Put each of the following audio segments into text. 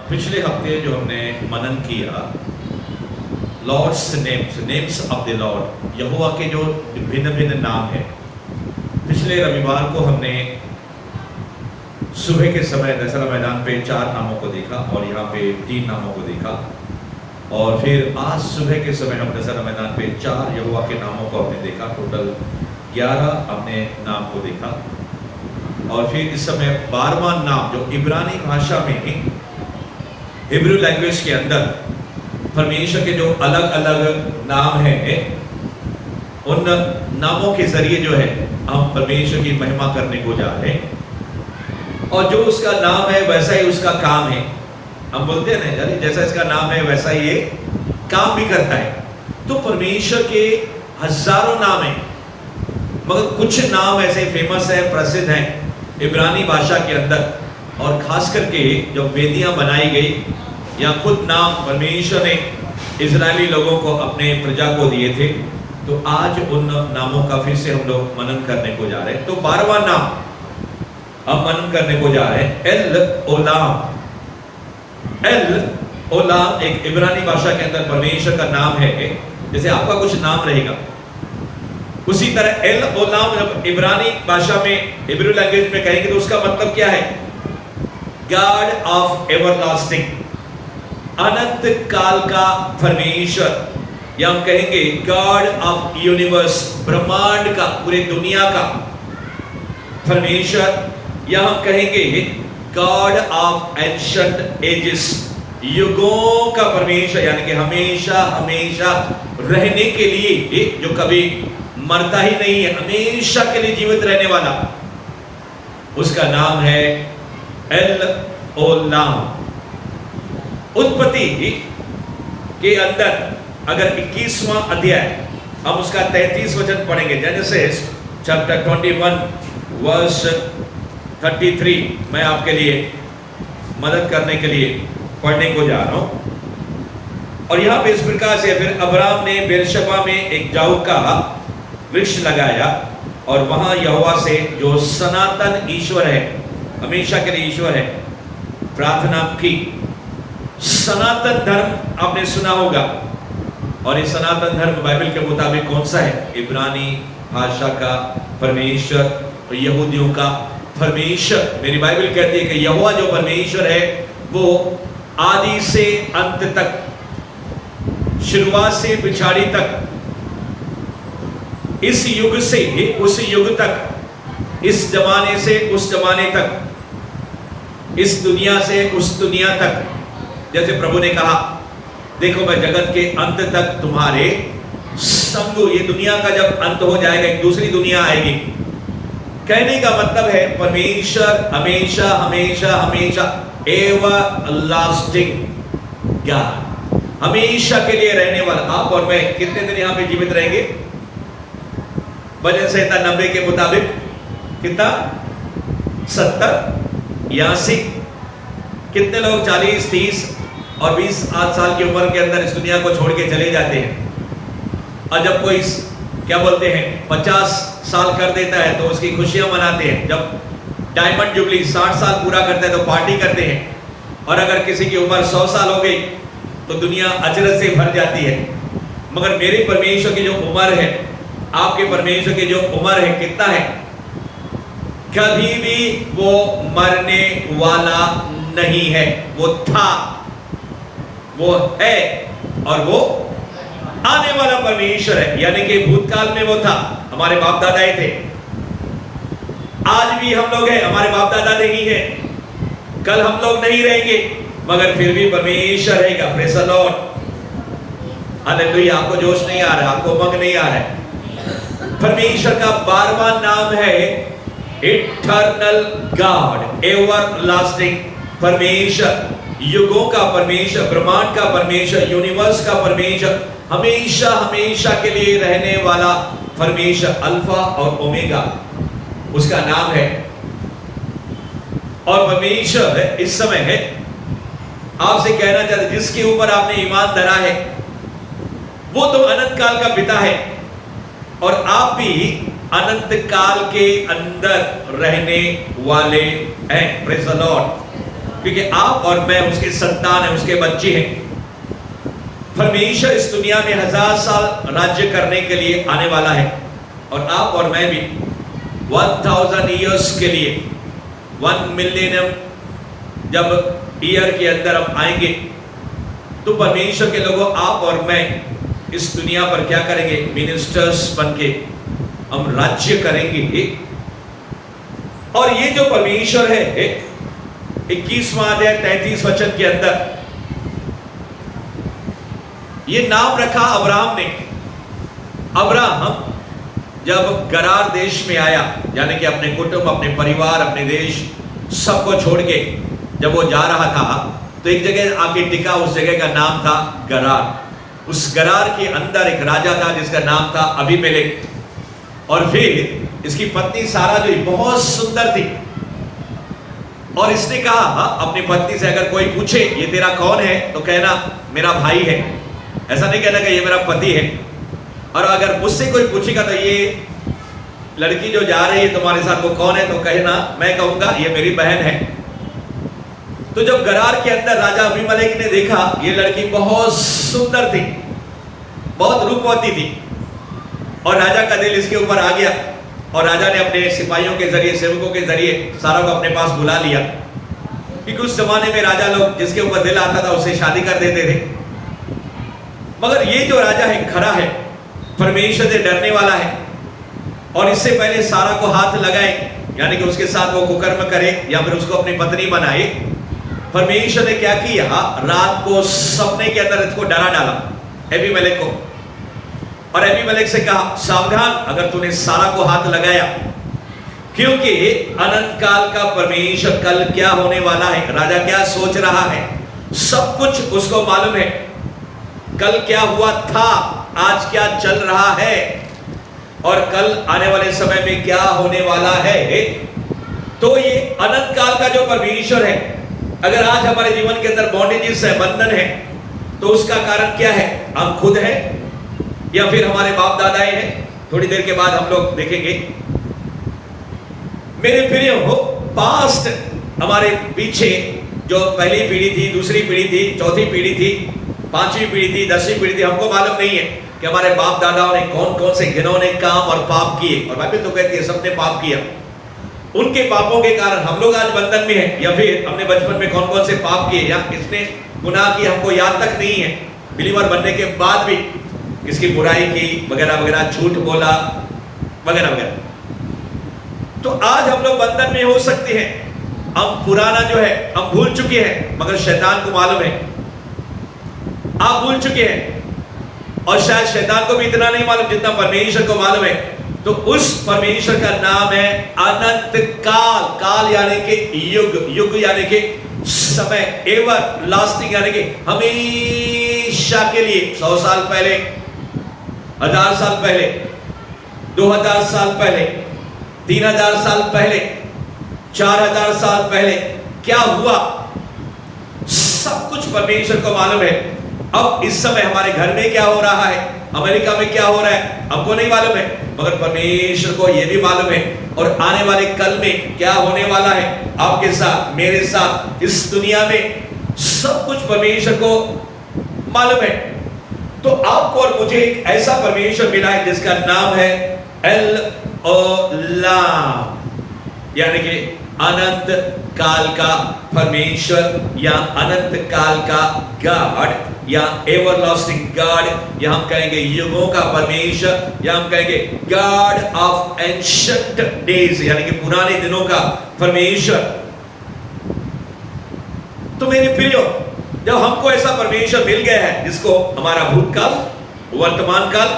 पिछले हफ्ते जो हमने मनन किया lord's names of the lord, Jehovah के जो भिन्न भिन्न नाम हैं। पिछले रविवार को हमने सुबह के समय दशहरा मैदान पे 4 नामों को देखा और यहाँ पे 3 नामों को देखा, और फिर आज सुबह के समय हम दशहरा मैदान पे 4 यहोवा के नामों को हमने देखा। टोटल 11 हमने नाम को देखा, और फिर इस समय 12वां नाम जो इब्रानी भाषा में हिब्रू लैंग्वेज के अंदर परमेश्वर के जो अलग अलग नाम हैं, उन नामों के जरिए जो है हम परमेश्वर की महिमा करने को जा रहे हैं। और जो उसका नाम है वैसा ही उसका काम है। हम बोलते हैं ना, यानी जैसा इसका नाम है वैसा ही ये काम भी करता है। तो परमेश्वर के हजारों नाम हैं, मगर कुछ नाम ऐसे फेमस है, प्रसिद्ध हैं इब्रानी भाषा के अंदर। और खास करके जब वेदियां बनाई गई या खुद नाम परमेश्वर ने इजरायली लोगों को अपने प्रजा को दिए थे, तो आज उन नामों का फिर से हम लोग मनन करने को जा रहे हैं। तो 12वां नाम हम मनन करने को जा रहे हैं, एल ओलाम। एल ओलाम एक इब्रानी भाषा के अंदर परमेश्वर का नाम है। जैसे आपका कुछ नाम रहेगा, उसी तरह एल ओलाम जब इब्रानी भाषा में हिब्रू लैंग्वेज में कहेंगे तो उसका मतलब क्या है? गॉड ऑफ एवरलास्टिंग, अनंत काल का परमेश्वर, या हम कहेंगे गॉड ऑफ यूनिवर्स, ब्रह्मांड का, पूरे दुनिया का परमेश्वर, या हम कहेंगे गॉड ऑफ एंशिएंट एजेस, युगों का परमेश्वर, यानी कि हमेशा हमेशा रहने के लिए, जो कभी मरता ही नहीं है, हमेशा के लिए जीवित रहने वाला, उसका नाम है एल ओलाम। उत्पत्ति के अंदर अगर 21वां अध्याय हम उसका 33 वचन पढ़ेंगे, जेनेसिस चैप्टर 21 वर्स 33, मैं आपके लिए मदद करने के लिए पढ़ने को जा रहा हूं। और यहां पे इस प्रकार से, फिर अब्राम ने बेरशबा में एक जाऊ का वृक्ष लगाया और वहां यहोवा से, जो सनातन ईश्वर है, हमेशा के लिए ईश्वर है, प्रार्थना की। सनातन धर्म आपने सुना होगा, और ये सनातन धर्म बाइबल के मुताबिक कौन सा है? इब्रानी भाषा का परमेश्वर, यहूदियों का परमेश्वर। मेरी बाइबल कहती है कि यहोवा जो परमेश्वर है वो आदि से अंत तक, शुरुआत से पिछाड़ी तक, इस युग से उस युग तक, इस जमाने से उस जमाने तक, इस दुनिया से उस दुनिया तक। जैसे प्रभु ने कहा, देखो मैं जगत के अंत तक तुम्हारे संग हूं। ये दुनिया का जब अंत हो जाएगा, एक दूसरी दुनिया आएगी। कहने का मतलब है परमेश्वर हमेशा हमेशा हमेशा एवरलास्टिंग गॉड, हमेशा के लिए रहने वाला। आप और मैं कितने दिन यहां पे जीवित रहेंगे? भजन संहिता 90 के मुताबिक कितना? 70, 82। कितने लोग 40, 30 और 20 साल की उम्र के अंदर इस दुनिया को छोड़ के चले जाते हैं। और जब कोई क्या बोलते हैं 50 साल कर देता है तो उसकी खुशियां मनाते हैं। जब डायमंड जुबली 60 साल पूरा करता है तो पार्टी करते हैं। और अगर किसी की उम्र 100 साल हो गई तो दुनिया अचरज से भर जाती है। मगर मेरे परमेश्वर की जो उम्र है, आपके परमेश्वर की जो उम्र है, कितना है? कभी भी वो मरने वाला नहीं है। वो था, वो है और वो आने वाला परमेश्वर है। यानी कि भूतकाल में वो था, हमारे बाप दादा ही थे, आज भी हम लोग हैं, हमारे बाप दादा नहीं है, कल हम लोग नहीं रहेंगे, मगर फिर भी परमेश्वर रहेगा। Praise the Lord, hallelujah. आपको जोश नहीं आ रहा, आपको उमंग नहीं आ रहा है? परमेश्वर का 12वां नाम है इटर्नल गॉड, एवरलास्टिंग परमेश्वर, युगों का परमेश्वर, ब्रह्मांड का परमेश्वर, यूनिवर्स का परमेश्वर, हमेशा हमेशा के लिए रहने वाला परमेश्वर, अल्फा और ओमेगा उसका नाम है। और परमेश्वर इस समय है आपसे कहना चाहते, जिसके ऊपर आपने ईमान धरा है वो तो अनंत काल का पिता है, और आप भी अनंत काल के अंदर रहने वाले हैं। प्रेज़ द लॉर्ड, क्योंकि आप और मैं उसके संतान हैं, उसके बच्चे हैं। परमेश्वर इस दुनिया में 1000 साल राज्य करने के लिए आने वाला है, और आप और मैं भी 1000 ईयर्स के लिए, 1 मिलेनियम जब ईयर के अंदर हम आएंगे, तो परमेश्वर के लोगों, आप और मैं इस दुनिया पर क्या करेंगे? मिनिस्टर्स बनके हम राज्य करेंगे। और ये जो परमेश्वर है, 21वां अध्याय 33 वचन के अंदर ये नाम रखा अब्राहम ने। अब्राहम जब गरार देश में आया, यानी कि अपने कुटुंब, अपने परिवार, अपने देश सबको छोड़ के जब वो जा रहा था, तो एक जगह आके टिका। उस जगह का नाम था गरार। उस गरार के अंदर एक राजा था जिसका नाम था अबीमेलेक। और फिर इसकी पत्नी सारा जो बहुत सुंदर थी, और इसने कहा अपनी पत्नी से, अगर कोई पूछे ये तेरा कौन है, तो कहना मेरा भाई है। ऐसा नहीं कहना कि ये मेरा पति है। और अगर मुझसे कोई पूछेगा तो ये लड़की जो जा रही है तुम्हारे साथ, वो कौन है, तो कहना, मैं कहूंगा ये मेरी बहन है। तो जब गरार के अंदर राजा अबीमेलेक ने देखा ये लड़की बहुत सुंदर थी, बहुत रूपवती थी, और राजा का दिल इसके ऊपर आ गया, और राजा ने अपने सिपाहियों के जरिए, सेवकों के जरिए सारा को अपने पास बुला लिया। क्योंकि उस जमाने में राजा लोग जिसके ऊपर दिल आता था उससे शादी कर देते थे। मगर ये जो राजा है खरा है, परमेश्वर से डरने वाला है, और इससे पहले सारा को हाथ लगाए, यानी कि उसके साथ वो कुकर्म करे या फिर उसको अपनी पत्नी बनाए, परमेश्वर ने क्या किया? रात को सपने के अंदर इसको डरा डाला, अबीमेलेक को। और अबीमेलेक से कहा, सावधान, अगर तूने सारा को हाथ लगाया, क्योंकि अनंत काल का परमेश्वर कल क्या होने वाला है, राजा क्या सोच रहा है, सब कुछ उसको मालूम है। कल क्या हुआ था, आज क्या चल रहा है, और कल आने वाले समय में क्या होने वाला है। तो ये अनंत काल का जो परमेश्वर है, अगर आज हमारे जीवन के अंदर बॉन्डेजेस है, बंधन है, तो उसका कारण क्या है? हम खुद हैं या फिर हमारे बाप दादाएं हैं? थोड़ी देर के बाद हम लोग देखेंगे। मेरे प्रिय हो, पास्ट हमारे पीछे जो पहली पीढ़ी थी, दूसरी पीढ़ी थी, चौथी पीढ़ी थी, 5वीं पीढ़ी थी, 10वीं पीढ़ी थी, हमको मालूम नहीं है कि हमारे बाप दादाओं ने कौन कौन से घिनौने काम और पाप किए। और बाइबल तो कहती है सबने पाप किया। उनके पापों के कारण हम लोग आज बंधन में हैं, या फिर हमने बचपन में कौन कौन से पाप किए या किसने गुनाह किए हमको याद तक नहीं है। बिलीवर बनने के बाद भी किसकी बुराई की वगैरह वगैरह, झूठ बोला वगैरह वगैरह। तो आज हम लोग बंधन में हो सकते हैं। हम पुराना जो है हम भूल चुके हैं, मगर शैतान को मालूम है। आप भूल चुके हैं, और शायद शैतान को भी इतना नहीं मालूम जितना परमेश्वर को मालूम है। तो उस परमेश्वर का नाम है अनंत काल। काल यानी कि युग, युग यानी कि समय, एवर लास्टिंग यानी कि हमेशा के लिए। 100 साल पहले, 1000 साल पहले, 2000 साल पहले, 3000 साल पहले, 4000 साल पहले क्या हुआ, सब कुछ परमेश्वर को मालूम है। अब इस समय हमारे घर में क्या हो रहा है, अमेरिका में क्या हो रहा है, हमको नहीं मालूम है, मगर परमेश्वर को यह भी मालूम है। और आने वाले कल में क्या होने वाला है आपके साथ, मेरे साथ, इस दुनिया में, सब कुछ परमेश्वर को मालूम है। तो आपको और मुझे एक ऐसा परमेश्वर मिला है जिसका नाम है एल ओलाम, यानी कि अनंत काल का परमेश्वर, या अनंत काल का गॉड, या एवरलास्टिंग गॉड, या हम कहेंगे युगों का परमेश्वर, या हम कहेंगे गॉड ऑफ एंशिएंट डेज, यानी कि पुराने दिनों का परमेश्वर। तो मेरे प्रियो, जब हमको ऐसा परमेश्वर मिल गया है जिसको हमारा भूतकाल, वर्तमान काल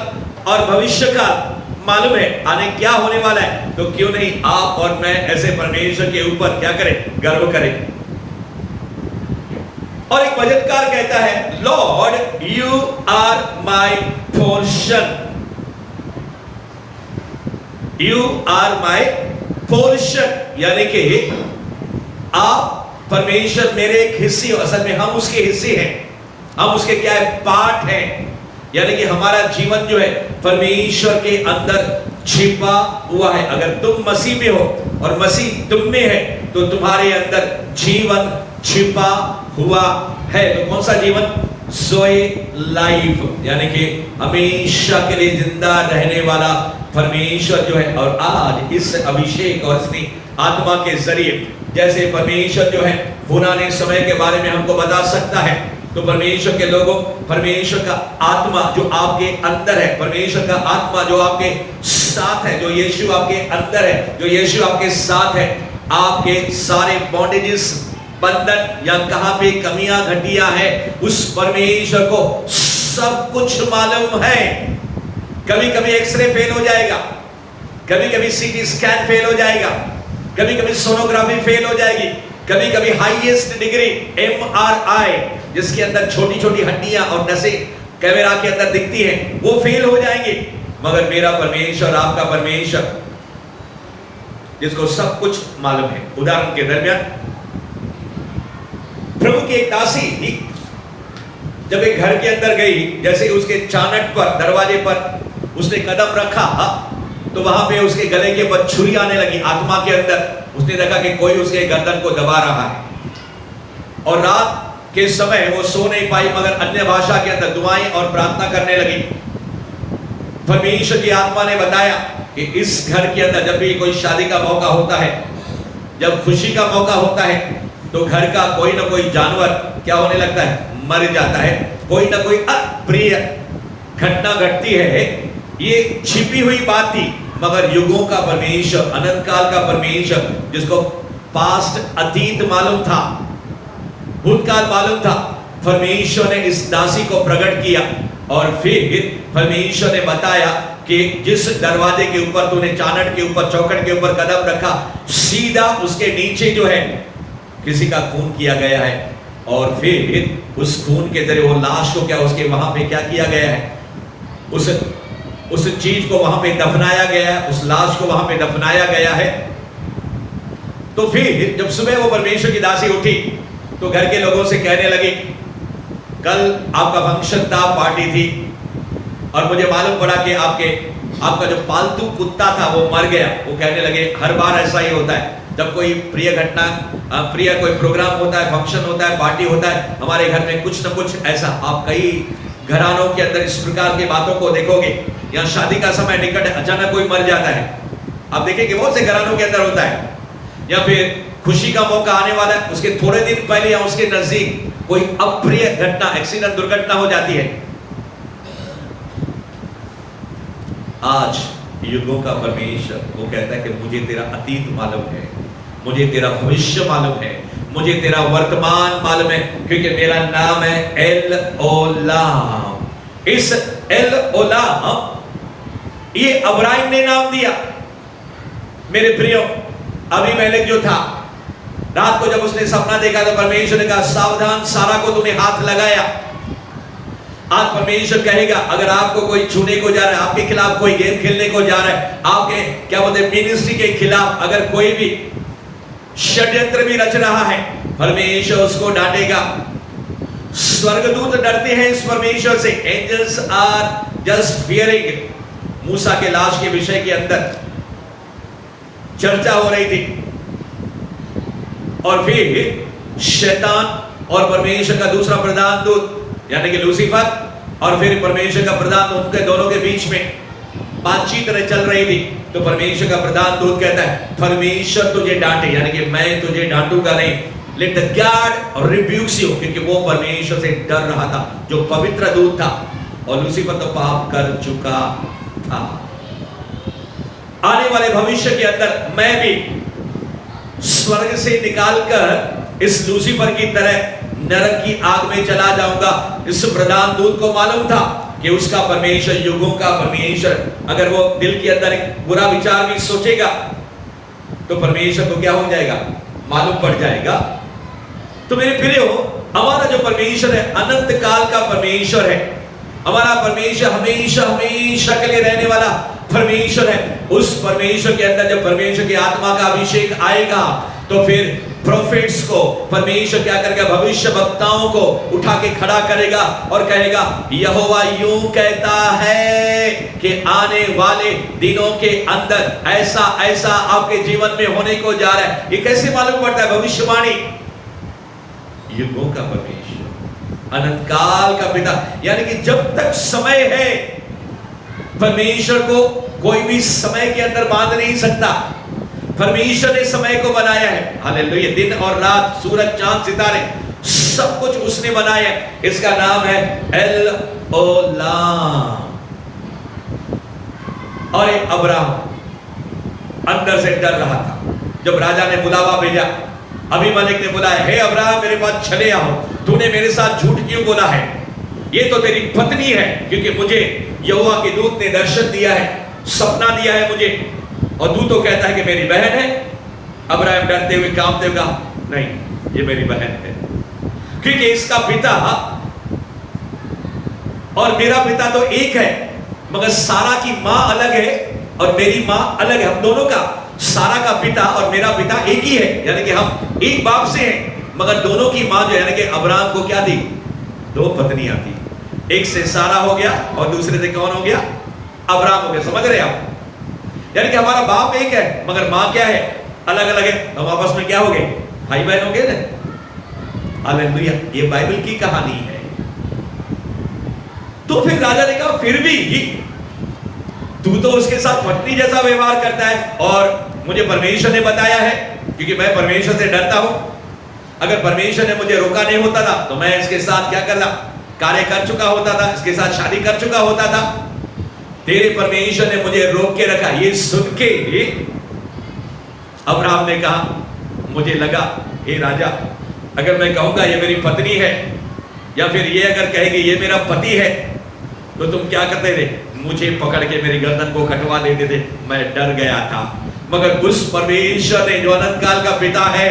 और भविष्य काल मालूम है, आने क्या होने वाला है, तो क्यों नहीं आप और मैं ऐसे परमेश्वर के ऊपर क्या करें, गर्व करें। और एक भजनकार कहता है, lord you are my portion, you are my portion, यानी कि आप परमेश्वर मेरे एक हिस्से हो। असल में हम उसके हिस्से हैं, हम उसके क्या है, पार्ट हैं। यानी कि हमारा जीवन जो है परमेश्वर के अंदर छिपा हुआ है। अगर तुम मसीह में हो और मसीह तुम में है, तो तुम्हारे अंदर जीवन छिपा हुआ है। तो कौन सा जीवन? ज़ोए लाइफ, यानी कि हमेशा के लिए जिंदा रहने वाला परमेश्वर जो है। और आज इस अभिषेक और इस आत्मा के जरिए जैसे परमेश्वर जो है पुराने समय के बारे में हमको बता सकता है, तो परमेश्वर के लोगों, परमेश्वर का आत्मा जो आपके अंदर है, परमेश्वर का आत्मा जो आपके साथ है, जो यीशु आपके अंदर है, जो यीशु आपके साथ है, आपके सारे बॉन्डेजेस, बंधन या कहां पे कमियां घटिया है, उस परमेश्वर को सब कुछ मालूम है। कभी कभी एक्सरे फेल हो जाएगा, कभी कभी सीटी स्कैन फेल हो जाएगा, कभी कभी सोनोग्राफी फेल हो जाएगी, कभी कभी हाईएस्ट डिग्री एमआरआई जिसके अंदर छोटी छोटी हड्डियां और नसें कैमरा के अंदर दिखती हैं, वो फेल हो जाएंगे। मगर मेरा परमेश्वर, आपका परमेश्वर जिसको सब कुछ मालूम है। उदाहरण के दरमियान प्रभु की एक दासी जब एक घर के अंदर गई, जैसे उसके चानट पर, दरवाजे पर उसने कदम रखा, तो वहां पे उसके गले के ऊपर छुरी आने लगी आत्मा के अंदर। उसने देखा कि कोई उसके गर्दन को दबा रहा है, और रात के समय वो सो नहीं पाई, मगर अन्य भाषा के अंदर दुआएं और प्रार्थना करने लगी। परमेश्वर की आत्मा ने बताया कि इस घर के अंदर जब भी कोई शादी का मौका होता है, जब खुशी का मौका होता है, तो घर का कोई ना कोई जानवर क्या होने लगता है? मर जाता है। कोई ना कोई अप्रिय घटना घटती है। ये छिपी हुई बात थी, मगर युगों का परमेश्वर, अनंत काल का परमेश्वर, जिसको पास्ट अतीत मालूम था, भूतकाल मालूम था, परमेश्वर ने इस दासी को प्रकट किया। और फिर परमेश्वर ने बताया कि जिस दरवाजे के ऊपर तूने चानट के ऊपर, चौखट के ऊपर कदम रखा, सीधा उसके नीचे जो है किसी का खून किया गया है। और फिर उस खून के जरिए वो लाश को क्या उसके वहां पे क्या किया गया है? उस चीज को वहां पे दफनाया गया है, उस लाश को वहां पे दफनाया गया है। तो फिर जब सुबह वो परमेश्वर की दासी उठी, तो घर के लोगों से कहने लगी, कल आपका फंक्शन था, पार्टी थी, और मुझे मालूम पड़ा कि आपका जो पालतू कुत्ता था वो मर गया। वो कहने लगे, हर बार ऐसा ही होता है, जब कोई प्रिय घटना, प्रिय कोई प्रोग्राम होता है, फंक्शन होता है, पार्टी होता है, हमारे घर में कुछ न कुछ ऐसा। आप कई घरानों के अंदर इस प्रकार की बातों को देखोगे। या शादी का समय निकट है, अचानक कोई मर जाता है, आप देखेंगे बहुत से घरानों के अंदर होता है। या फिर खुशी का मौका आने वाला है, उसके थोड़े दिन पहले या उसके नजदीक कोई अप्रिय घटना, एक्सीडेंट, दुर्घटना हो जाती है। आज युगों का परमेश्वर वो कहता है कि मुझे तेरा अतीत मालूम है, मुझे तेरा भविष्य मालूम है, मुझे तेरा वर्तमान मालूम है, क्योंकि मेरा नाम है एल ओलाम। इस एल ओलाम ये अब्राहिम ने नाम दिया। मेरे प्रियो, अबीमेलेक जो था, रात को जब उसने सपना देखा तो परमेश्वर ने कहा, सावधान, सारा को तूने हाथ लगाया। आज परमेश्वर कहेगा, अगर आपको कोई छूने को जा रहा है, आपके खिलाफ कोई गेम खेलने को जा रहा है, आपके क्या बोलते हैं मिनिस्ट्री के खिलाफ अगर कोई भी षड्यंत्र भी रच रहा है, परमेश्वर उसको डांटेगा। स्वर्गदूत डरते हैं इस परमेश्वर से। Angels are just fearing. मूसा के लाश के विषय के अंदर चर्चा हो रही थी, और फिर शैतान और परमेश्वर का दूसरा प्रधान दूत यानी कि लूसीफर और फिर परमेश्वर का प्रधान दूत, उनके दोनों के बीच में बातचीत चल रही थी। तो परमेश्वर का प्रधान दूत कहता है, परमेश्वर तुझे डांटे, यानी कि मैं तुझे डांटूंगा नहीं, लेट द गॉड रिब्यूक्स यू, क्योंकि वो परमेश्वर से डर रहा था, जो पवित्र दूत था, और लूसीफर तो पाप कर चुका था। आने वाले भविष्य के अंदर मैं भी स्वर्ग से निकालकर इस लूसीफर की तरह नरक की आग में चला जाऊंगा। इस प्रधान दूत को मालूम था कि उसका परमेश्वर, युगों का परमेश्वर, अगर वो दिल के अंदर एक बुरा विचार भी सोचेगा तो परमेश्वर को क्या हो जाएगा? मालूम पड़ जाएगा। तो मेरे प्रियो, हमारा जो परमेश्वर है अनंत काल का परमेश्वर है। हमारा परमेश्वर हमेशा हमेशा के लिए रहने वाला परमेश्वर है। उस परमेश्वर के अंदर जब परमेश्वर की आत्मा का अभिषेक आएगा तो फिर प्रोफेट्स को परमेश्वर क्या करेगा? भविष्य वक्ताओं को उठा के खड़ा करेगा और कहेगा, यहोवा यूं कहता है कि आने वाले दिनों के अंदर ऐसा ऐसा आपके जीवन में होने को जा रहा है। ये कैसे मालूम पड़ता है? भविष्यवाणी युगों का परमेश्वर, अनंत काल का पिता। यानी कि जब तक समय है, परमेश्वर को कोई भी समय के अंदर बांध नहीं सकता। परमेश्वर ने समय को बनाया है। हालेलुया। दिन और रात, सूरज, चांद, सितारे, सब कुछ उसने बनाया। इसका नाम है एल ओलाम। और एक अब्राहम अंदर से डर रहा था। जब राजा ने बुलावा भेजा, अबीमेलेक ने बुलाया, हे अब्राहम मेरे पास चले आओ, तूने मेरे साथ झूठ क्यों बोला है? ये तो तेरी पत्नी है, क्योंकि मुझे यहोवा के दूत ने दर्शन दिया है, सपना दिया है मुझे, और तू तो कहता है कि मेरी बहन है। अब्राहम डरते हुए, कांपते हुए कहा, नहीं, ये मेरी बहन है, क्योंकि इसका पिता और मेरा पिता तो एक है, मगर सारा की मां अलग है और मेरी मां अलग है। हम दोनों का, सारा का पिता और मेरा पिता एक ही है, यानी कि हम एक बाप से हैं, मगर दोनों की मां जो यानी कि अब्राहम को क्या थी? दो पत्नियां थी। एक से सारा हो गया और दूसरे से कौन हो गया? अब्राहम हो गया। समझ रहे आप? यानी कि हमारा बाप एक है, मगर मां क्या है? अलग अलग है। हम आपस में क्या हो गए? भाई बहन हो गए ना। हालेलुया। ये बाइबल की कहानी है। तो फिर राजा ने कहा, फिर भी तू तो उसके साथ पत्नी जैसा व्यवहार करता है, और मुझे परमेश्वर ने बताया है, क्योंकि मैं परमेश्वर से डरता हूं। अगर परमेश्वर ने मुझे रोका नहीं होता था तो मैं इसके साथ क्या करता? कार्य कर चुका होता था, इसके साथ शादी कर चुका होता था। तेरे परमेश्वर ने मुझे रोक के रखा। ये सुन के अब्राहम ने कहा, मुझे लगा, हे राजा, अगर मैं कहूंगा ये मेरी पत्नी है, या फिर ये अगर कहेगी ये मेरा पति है, तो तुम क्या करते थे? मुझे पकड़ के मेरी गर्दन को कटवा देते थे। मैं डर गया था। मगर उस परमेश्वर ने जो अनंत काल का पिता है,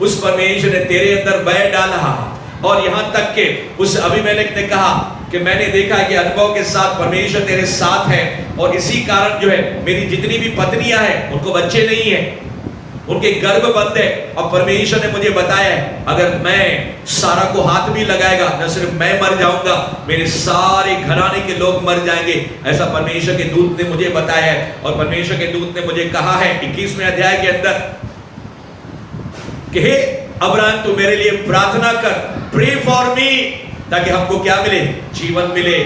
उस परमेश्वर ने तेरे अंदर भय डाला, और यहां तक के उस अबीमेलेक ने कहा कि मैंने देखा कि अनुभव के साथ परमेश्वर तेरे साथ है, और इसी कारण जो है मेरी जितनी भी पत्नियां हैं उनको बच्चे नहीं है, उनके गर्भ बंद है। और परमेश्वर ने मुझे बताया है, अगर मैं सारा को हाथ भी लगाएगा, न सिर्फ मैं मर जाऊंगा, मेरे सारे घराने के लोग मर जाएंगे। ऐसा परमेश्वर के दूत ने मुझे बताया है। और परमेश्वर के दूत ने मुझे कहा है 21वें अध्याय के अंदर कि हे अब्राहम, तू मेरे लिए प्रार्थना कर, प्रे फॉर मी, ताकि हमको क्या मिले? जीवन मिले।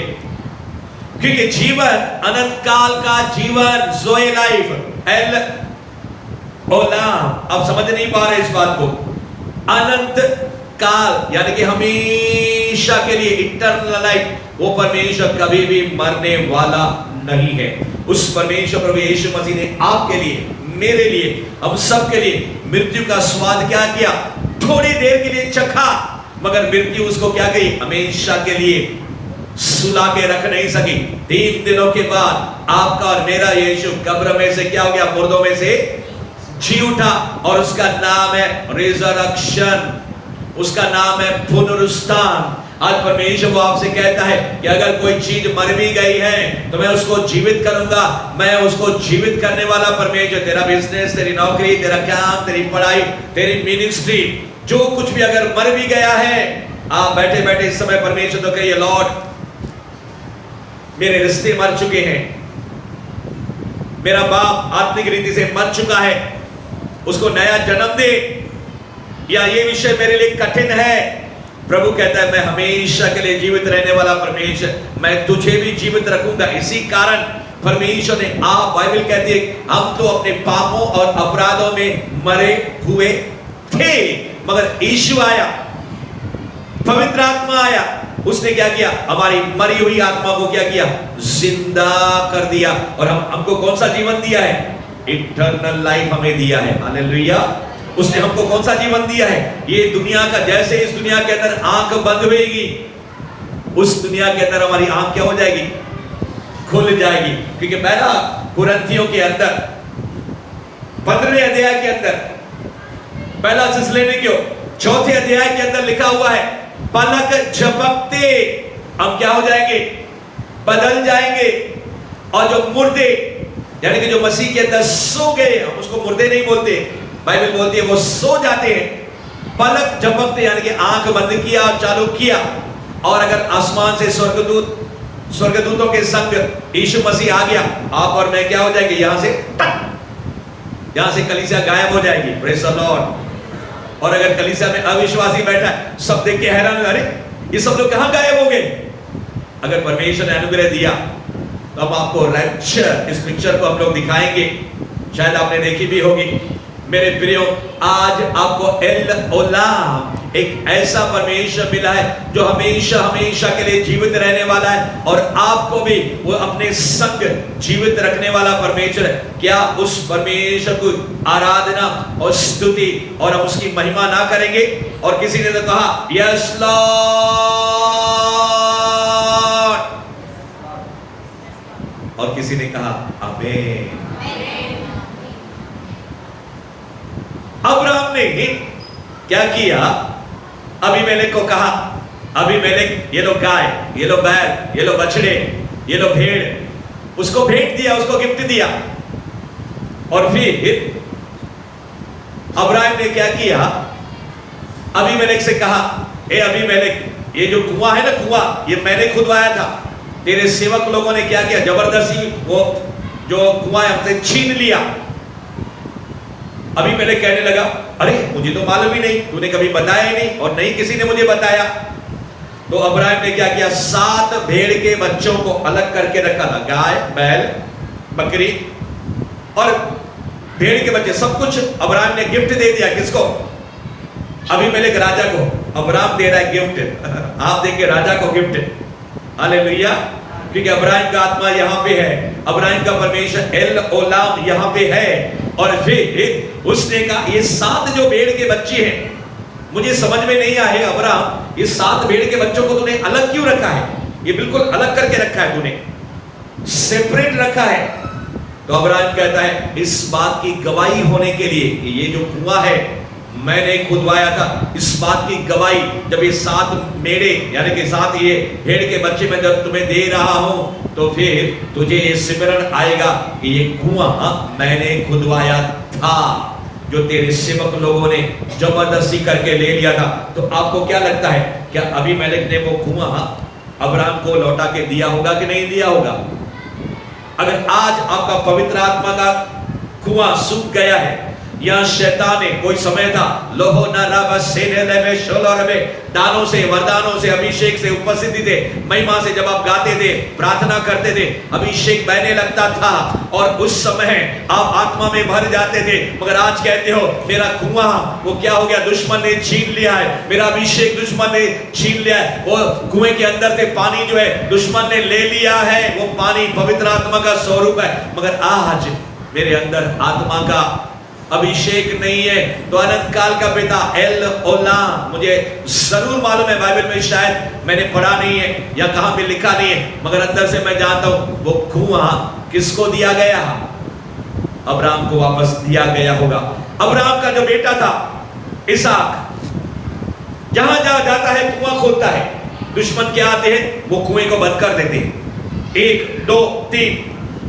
क्योंकि जीवन, अनंत काल का जीवन, ज़ोए लाइफ, एल ओलाम। आप समझ नहीं पा रहे इस बात को। अनंत काल यानी कि हमेशा के लिए, इटर्नल लाइफ, वो परमेश्वर कभी भी मरने वाला नहीं है। उस परमेश्वर प्रभु यीशु मसीह ने आपके लिए, मेरे लिए, हम सब के लिए मृत्यु का स्वाद क्या किया? थोड़ी देर के लिए चखा, मगर मृत्यु उसको क्या गई? हमेशा के लिए सुला के रख नहीं सकी। 3 दिनों के बाद आपका और मेरा यीशु कब्र में से क्या हो गया? मुर्दों में से जी उठा, और उसका नाम है रिजरेक्शन, उसका नाम है पुनरुत्थान। आज परमेश्वर वो आपसे कहता है कि अगर कोई चीज मर भी गई है तो मैं उसको जीवित करूंगा। मैं उसको जीवित करने वाला परमेश्वर। तेरा बिजनेस, तेरी नौकरी, तेरा काम, तेरी पढ़ाई, तेरी मिनिस्ट्री, जो कुछ भी अगर मर भी गया है, आप बैठे बैठे इस समय परमेश्वर तो कहिए, लॉर्ड मेरे रिश्ते मर चुके हैं, मेरा बाप आत्मिक रीति से मर चुका है, उसको नया जन्म दे, या ये विषय मेरे लिए कठिन है। प्रभु कहता है, मैं हमेशा के लिए जीवित रहने वाला परमेश्वर, मैं तुझे भी जीवित रखूंगा। इसी कारण परमेश्वर ने, आप बाइबल कहती है, हम तो अपने पापों और अपराधों में मरे हुए थे, मगर यीशु आया, पवित्र आत्मा आया, उसने क्या किया? हमारी मरी हुई आत्मा को क्या किया? जिंदा कर दिया। और हमको कौन सा जीवन दिया है? इटर्नल लाइफ हमें दिया है। हालेलुया। उसने हमको कौन सा जीवन दिया है? ये दुनिया का, जैसे इस दुनिया के अंदर आंख बंद होगी, उस दुनिया के अंदर हमारी आंख क्या हो जाएगी? खुल जाएगी। क्योंकि पहला कुरिन्थियों के अंदर 15वें अध्याय के अंदर, पहला थिस्सलुनीकियों 4थे अध्याय के अंदर लिखा हुआ है, पलक झपकते हम क्या हो जाएंगे? बदल जाएंगे। और जो मुर्दे, यानी कि जो मसीह के अंदर सो गए, हम उसको मुर्दे नहीं बोलते, बाइबल बोलती है वो सो जाते हैं। पलक झपकते यानी कि आंख बंद किया और चालू किया, और अगर आसमान से स्वर्गदूतों के संग यीशु मसीह आ गया, आप और मैं क्या हो जाएंगे? यहां से टक, यहां से कलीसिया गायब हो जाएगी। Praise the Lord. और अगर कलीसिया में अविश्वासी बैठा है, सब देख के हैरान, अरे ये सब लोग कहां गायब हो गए। अगर परमेश्वर ने अनुग्रह दिया तो हम आपको रैप्चर, इस पिक्चर को हम लोग दिखाएंगे, शायद आपने देखी भी होगी। मेरे प्रियो, आज आपको एल ओलाम, एक ऐसा परमेश्वर मिला है जो हमेशा हमेशा के लिए जीवित रहने वाला है, और आपको भी वो अपने संग जीवित रखने वाला परमेश्वर है। क्या उस परमेश्वर को आराधना और स्तुति और हम उसकी महिमा ना करेंगे? और किसी ने तो कहा यस लॉर्ड, और किसी ने कहा आमीन। अब्राहम ने क्या किया? अबीमेलेक को कहा, अबीमेलेक ये लो गाय, ये लो बैल, ये लो बछड़े, ये लो भेड़, उसको भेंट दिया, उसको गिफ्ट दिया। और फिर अब्राहम ने क्या किया? अबीमेलेक से कहा, ए अबीमेलेक, ये जो कुआं है ना, कुआं ये मैंने खुदवाया था, तेरे सेवक लोगों ने क्या किया? जबरदस्ती वो जो कुआं हमसे छीन लिया। अबीमेलेक कहने लगा, अरे मुझे तो मालूम ही नहीं, तूने कभी बताया ही नहीं, और नहीं किसी ने मुझे बताया। तो अब्राहम ने क्या किया? 7 भेड़ के बच्चों को अलग करके रखा था, गाय, बैल, बकरी और भेड़ के बच्चे, सब कुछ अब्राहम ने गिफ्ट दे दिया। किसको? अबीमेलेक राजा को। अब्राहम दे रहा है गिफ्ट, आप देंगे राजा को गिफ्ट। हालेलुया, क्योंकि अब्राहम का आत्मा यहाँ पे है, अब्राहम का परमेश्वर एल ओलाम यहाँ पे है। और फिर उसने कहा, ये 7 जो भेड़ के बच्चे हैं, मुझे समझ में नहीं आए अब्राहम, ये 7 भेड़ के बच्चों को तूने अलग क्यों रखा है? ये बिल्कुल अलग करके रखा है, तूने सेपरेट रखा है। तो अब्राहम कहता है, इस बात की गवाही होने के लिए कि ये जो कुआं है मैंने खुदवाया था, इस बात की गवाही, जब ये 7 मेढ़े यानी कि 7 ये भेड़ के बच्चे मैं जब तुम्हें दे रहा हूं, तो फिर तुझे ये सिमरन आएगा कि ये कुआं मैंने खुदवाया था, जो तेरे सेवक लोगों ने जबरदस्ती करके ले लिया था। तो आपको क्या लगता है, क्या अबीमेलेक ने वो कुआं अब्राहम को लौटा के दिया होगा कि नहीं दिया होगा? अगर आज आपका पवित्र आत्मा का कुआं सूख गया है, या शैतान ने, कोई समय था लोहो न रब सेने लेवे शोलो रबे, दानों से, वरदानों से, अभिषेक से उपस्थिति थे, महिमा से, जब आप गाते थे, प्रार्थना करते थे, अभिषेक बहने लगता था और उस समय आप आत्मा में भर जाते थे। मगर आज कहते हो मेरा कुआं वो क्या हो गया? दुश्मन ने छीन लिया है, मेरा अभिषेक दुश्मन ने छीन लिया है। वो कुएं के अंदर से पानी जो है दुश्मन ने ले लिया है, वो पानी पवित्र आत्मा का स्वरूप है। मगर आज मेरे अंदर आत्मा का अभिषेक नहीं है, तो अनंत काल का पिता एल ओलाम, मुझे जरूर मालूम है, बाइबल में शायद मैंने पढ़ा नहीं है या कहां पे लिखा नहीं है, मगर अंदर से मैं जानता हूं वो कुआं किसको दिया गया? अब्राहम को वापस दिया गया होगा। अब्राहम का जो बेटा था इसहाक, जहां जहां जाता है कुआं खोदता है, दुश्मन क्या आते हैं? वो कुएं को बंद कर देते हैं, 1 2 3,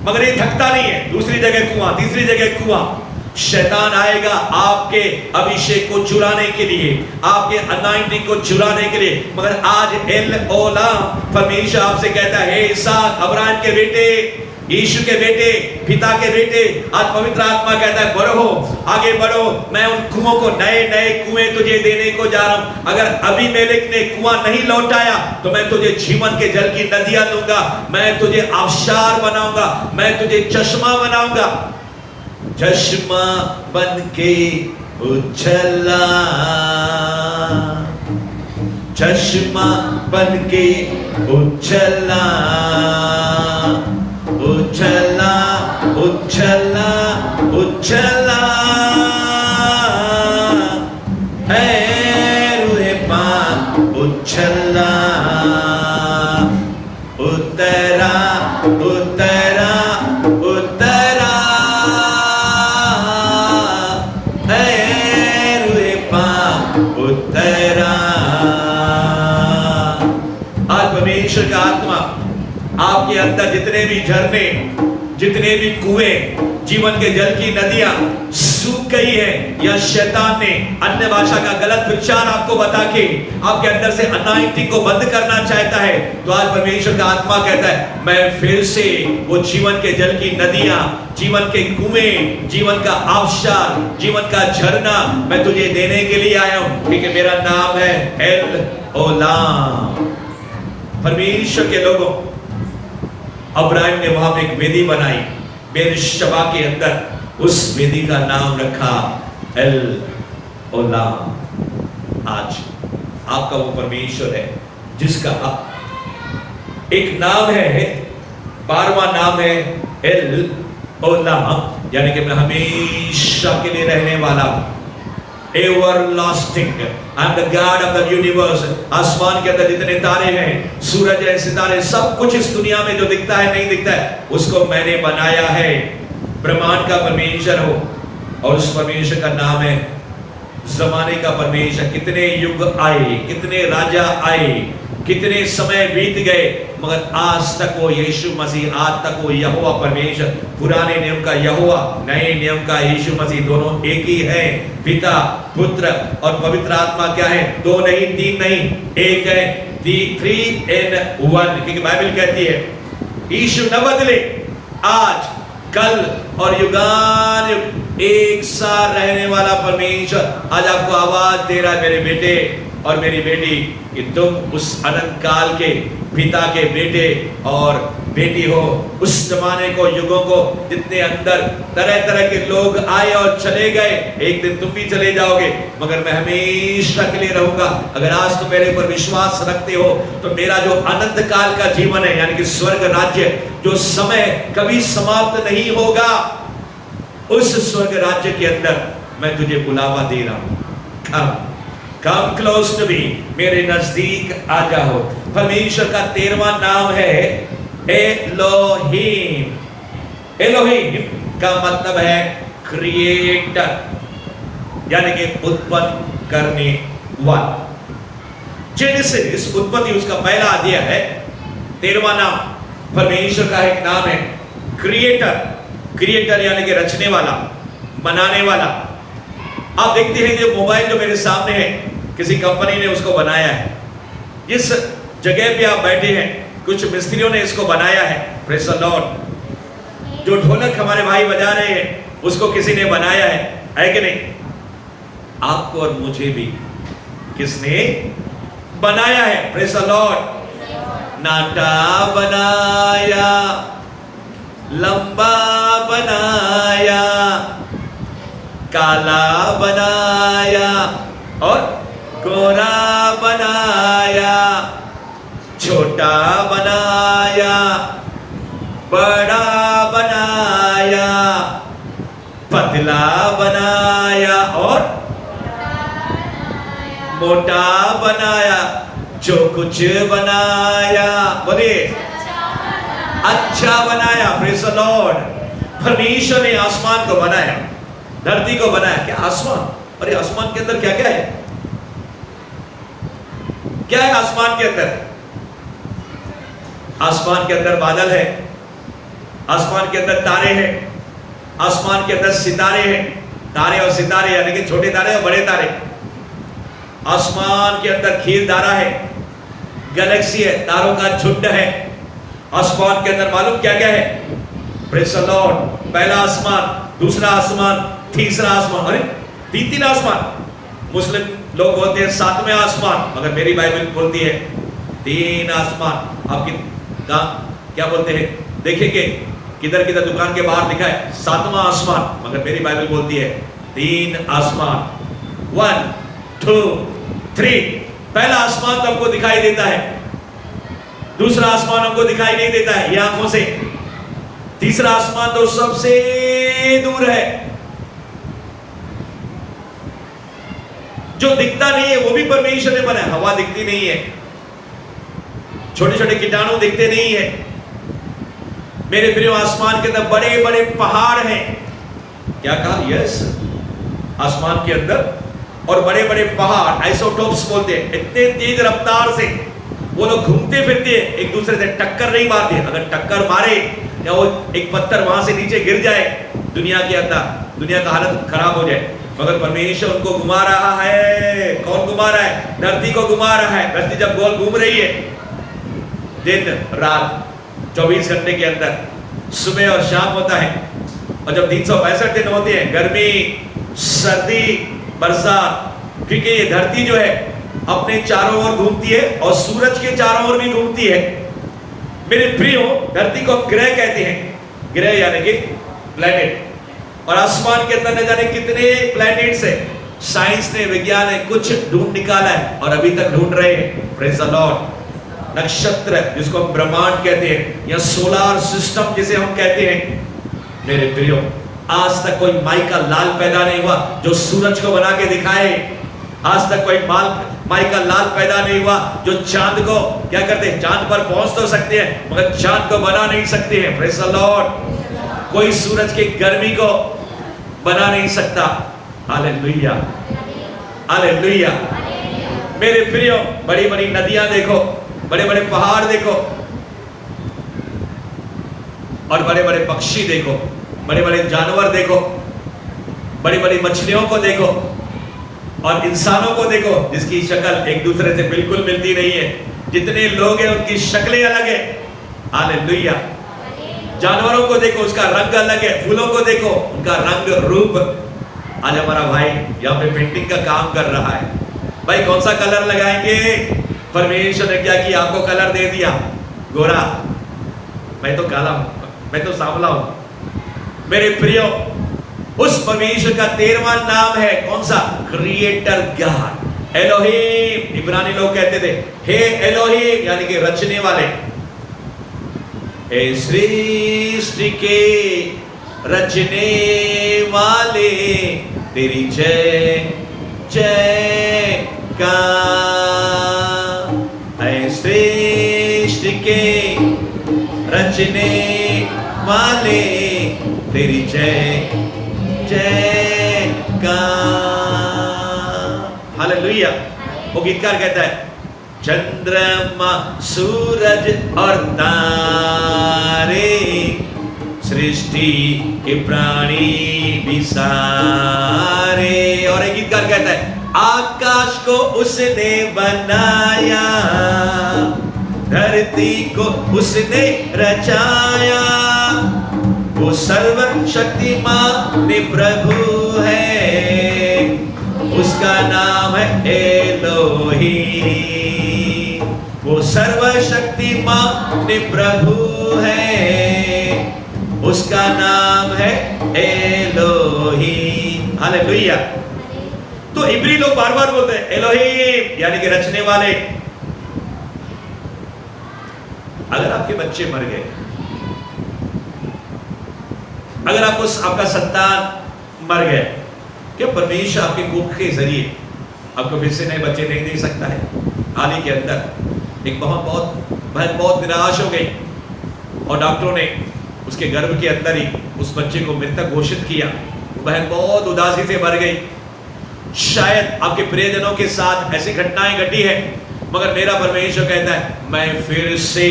मगर ये थकता नहीं है, दूसरी जगह कुआं, तीसरी जगह कुआं। शैतान आएगा आपके अभिषेक को चुराने के लिए, आपके अनाइंटिंग को चुराने के लिए। मगर आज एल ओलाम परमेश्वर आपसे कहता है, हे इसहाक, अब्राहम के बेटे, यीशु के बेटे, पिता के बेटे, आज पवित्र आत्मा कहता है बढ़ो, आगे बढ़ो, मैं उन कुओं को, नए नए कुएं तुझे देने को जा रहा हूं। अगर अबीमेलेक ने कुआं नहीं लौटाया तो मैं तुझे जीवन के जल की नदियां दूंगा, मैं तुझे आबशार बनाऊंगा, मैं तुझे चश्मा बनाऊंगा। चश्मा बन के उछला, चश्मा बन के उछला, उछला उछला उछला, है रूहे पाक उछला, उतरा उतरा उतरा, उतरा। आज परमेश्वर का आत्मा आपके अंदर जितने भी झरने, जितने भी कुएं, जीवन के जल की नदियां सूख गई है, या शैतान ने अन्य भाषा का गलत विचार आपको बता के आपके अंदर से अनाइंटिंग को बंद करना चाहता है, तो आज परमेश्वर का आत्मा कहता है मैं फिर से वो जीवन के जल की नदियां, जीवन के कुएं, जीवन का आबशार, जीवन का झरना मैं तुझे देने के लिए आया हूं, क्योंकि मेरा नाम है एल ओलाम। परमेश्वर के लोगों, अब्राहम ने वहां पे एक वेदी बनाई, बेरशबा के अंदर उस वेदी का नाम रखा एल ओलाम। आज आपका वो परमेश्वर है जिसका एक नाम है, 12वां नाम है एल ओलाम, यानी कि मैं हमेशा के लिए रहने वाला, everlasting, I am the God of the universe। आसमान के अंदर जितने तारे हैं, सूरज है, सितारे, सब कुछ इस दुनिया में जो दिखता है नहीं दिखता है, उसको मैंने बनाया है। ब्रह्मांड का परमेश्वर हो, और उस परमेश्वर का नाम है जमाने का परमेश्वर। कितने युग आए, कितने राजा आए, कितने समय बीत गए, मगर आज तक वो यीशु मसीह, आज तक वो यहोवा परमेश्वर, पुराने नियम का यहोवा, नए नियम का यीशु मसीह, दोनों एक ही है। पिता, पुत्र और पवित्र आत्मा क्या है? दो नहीं, तीन नहीं, एक है। 3 in 1, क्योंकि बाइबल कहती है यीशु न बदले, आज, कल और युगान युग एक साथ रहने वाला परमेश्वर आज आपको आवाज दे रहा है, मेरे बेटे और मेरी बेटी, कि तुम उस अनंत काल के पिता के बेटे और बेटी हो। उस जमाने को, युगों को, जितने अंदर तरह तरह के लोग आए और चले गए, एक दिन तुम भी चले जाओगे, मगर मैं हमेशा के लिए रहूंगा। अगर आज तुम मेरे ऊपर विश्वास रखते हो, तो मेरा जो अनंत काल का जीवन है, यानी कि स्वर्ग राज्य, जो समय कभी समाप्त नहीं होगा, उस स्वर्ग राज्य के अंदर मैं तुझे बुलावा दे रहा हूं। Come close to me, मेरे नजदीक आ जाओ। परमेश्वर का 13वां नाम है एलोहीम। एलोहीम का मतलब है क्रिएटर, यानी कि उत्पन्न करने वाला। जेनेसिस, उत्पत्ति, उसका पहला अध्याय है। 13वां नाम परमेश्वर का एक नाम है क्रिएटर। क्रिएटर यानी कि रचने वाला, बनाने वाला। आप देखते हैं कि मोबाइल जो मेरे सामने है, किसी कंपनी ने उसको बनाया है। जिस जगह पे आप बैठे हैं, कुछ मिस्त्रियों ने इसको बनाया है। Praise the Lord. जो ढोलक हमारे भाई बजा रहे हैं, उसको किसी ने बनाया है कि नहीं? आपको और मुझे भी किसने बनाया है? Praise the Lord. नाटा बनाया, लंबा बनाया, काला बनाया और गोरा बनाया, छोटा बनाया, बड़ा बनाया, पतला बनाया और मोटा बनाया। जो कुछ बनाया, बोलिए अच्छा बनाया। Praise the Lord. परमेश्वर ने आसमान को बनाया, धरती को बनाया। क्या आसमान? अरे आसमान के अंदर क्या क्या है? क्या है आसमान के अंदर? आसमान के अंदर बादल है, आसमान के अंदर तारे हैं, आसमान के अंदर सितारे हैं। तारे और सितारे यानी कि छोटे तारे और बड़े तारे। आसमान के अंदर खीरधारा है, गैलेक्सी है, तारों का झुंड है। आसमान के अंदर मालूम क्या क्या है? Praise the Lord. पहला आसमान, दूसरा आसमान, तीसरा आसमान, अरे 3 आसमान। मुस्लिम लोग बोलते हैं 7वें आसमान, मगर मेरी बाइबल बोलती है 3 आसमान। आपकी क्या बोलते हैं? देखेंगे किधर किधर दुकान के बाहर लिखा है 7वां आसमान, मगर मेरी बाइबल बोलती है 3 आसमान। 1 2 3। पहला आसमान तो हमको दिखाई देता है, दूसरा आसमान हमको दिखाई नहीं देता है ये आंखों से, तीसरा आसमान तो सबसे दूर है, जो दिखता नहीं है वो भी परमेश्वर ने बनाया। हवा दिखती नहीं है, छोटे छोटे कीटाणु दिखते नहीं है। मेरे प्रिय, आसमान के अंदर बड़े बड़े पहाड़ हैं। क्या कहा? यस, आसमान के अंदर और बड़े बड़े पहाड़, आइसोटोप्स बोलते हैं। इतने तेज रफ्तार से वो लोग घूमते फिरते हैं, एक दूसरे से टक्कर नहीं मारते। अगर टक्कर मारे या वो एक पत्थर वहां से नीचे गिर जाए दुनिया के अंदर, दुनिया का हालत खराब हो जाए, मगर परमेश्वर उनको घुमा रहा है। कौन घुमा रहा है? धरती को घुमा रहा है। धरती जब गोल घूम रही है, दिन रात 24 घंटे के अंदर, सुबह और शाम होता है, और जब 365 दिन होते हैं, गर्मी, सर्दी, बरसात, क्योंकि ये धरती जो है अपने चारों ओर घूमती है और सूरज के चारों ओर भी घूमती है। मेरे प्रियो, धरती को ग्रह कहते हैं, ग्रह यानी कि प्लैनेट, और आसमान के अंदर न जाने कितने प्लैनेट्स है। साइंस ने, विज्ञान ने कुछ ढूंढ निकाला है और अभी तक ढूंढ रहे हैं। Praise the Lord. नक्षत्र जिसको हम ब्रह्मांड कहते हैं, या सोलार सिस्टम जिसे हम कहते हैं, मेरे प्रियो, आज तक कोई माई का लाल पैदा नहीं हुआ जो सूरज को बना के दिखाए। आज तक कोई माई का लाल पैदा नहीं हुआ जो चांद को क्या करते हैं, चांद पर पहुंच तो सकते हैं मगर चांद को बना नहीं सकते हैं। Praise the Lord. कोई सूरज की गर्मी को बना नहीं सकता। Hallelujah, hallelujah. मेरे प्रियो, बड़ी बड़ी नदियां देखो, बड़े बड़े पहाड़ देखो, और बड़े बड़े पक्षी देखो, बड़े बड़े जानवर देखो, बड़ी बड़ी मछलियों को देखो, और इंसानों को देखो जिसकी शक्ल एक दूसरे से बिल्कुल मिलती नहीं है। जितने लोग हैं उनकी शक्लें अलग है। हालेलुया। जानवरों को देखो, उसका रंग अलग है। फूलों को देखो, उनका रंग रूप। आज हमारा भाई यहाँ पे पेंटिंग का काम कर रहा है। भाई कौन सा कलर लगाएंगे? परमेश्वर ने क्या किया? आपको कलर दे दिया गोरा, मैं तो काला हूं, मैं तो सांवला हूं। मेरे प्रियो, उस परमेश्वर का 13वां नाम है कौन सा? Creator God, Elohim. इब्रानी लोग कहते थे हे एलोहिम, यानी कि रचने वाले। हे सृष्टि के रचने वाले, तेरी जय जय का। हे सृष्टि के रचने वाले, तेरी जय जय का। हालेलुया। वो गीतकार कहता है, चंद्रमा सूरज और तारे, सृष्टि के प्राणी भी सारे। और एक गीतकार कहता है, आकाश को उसने बनाया, धरती को उसने रचाया, वो सर्वशक्तिमान प्रभु है, उसका नाम है एलोही। वो सर्वशक्तिमान प्रभु है, उसका नाम है एलोही। हालेलुया। तो इब्री लोग बार बार बोलते हैं एलोही, यानी कि रचने वाले। अगर आपके बच्चे मर गए, अगर आपका संतान मर गया, क्या परमेश्वर आपके कोख के जरिए आपको फिर से नए बच्चे नहीं दे सकता है? हाल ही के अंदर एक बहन बहुत निराश हो गई और डॉक्टरों ने उसके गर्भ के अंदर ही उस बच्चे को मृतक घोषित किया। वो बहन बहुत उदासी से भर गई। शायद आपके प्रियजनों के साथ ऐसी घटनाएं घटी है, मगर मेरा परमेश्वर कहता है, मैं फिर से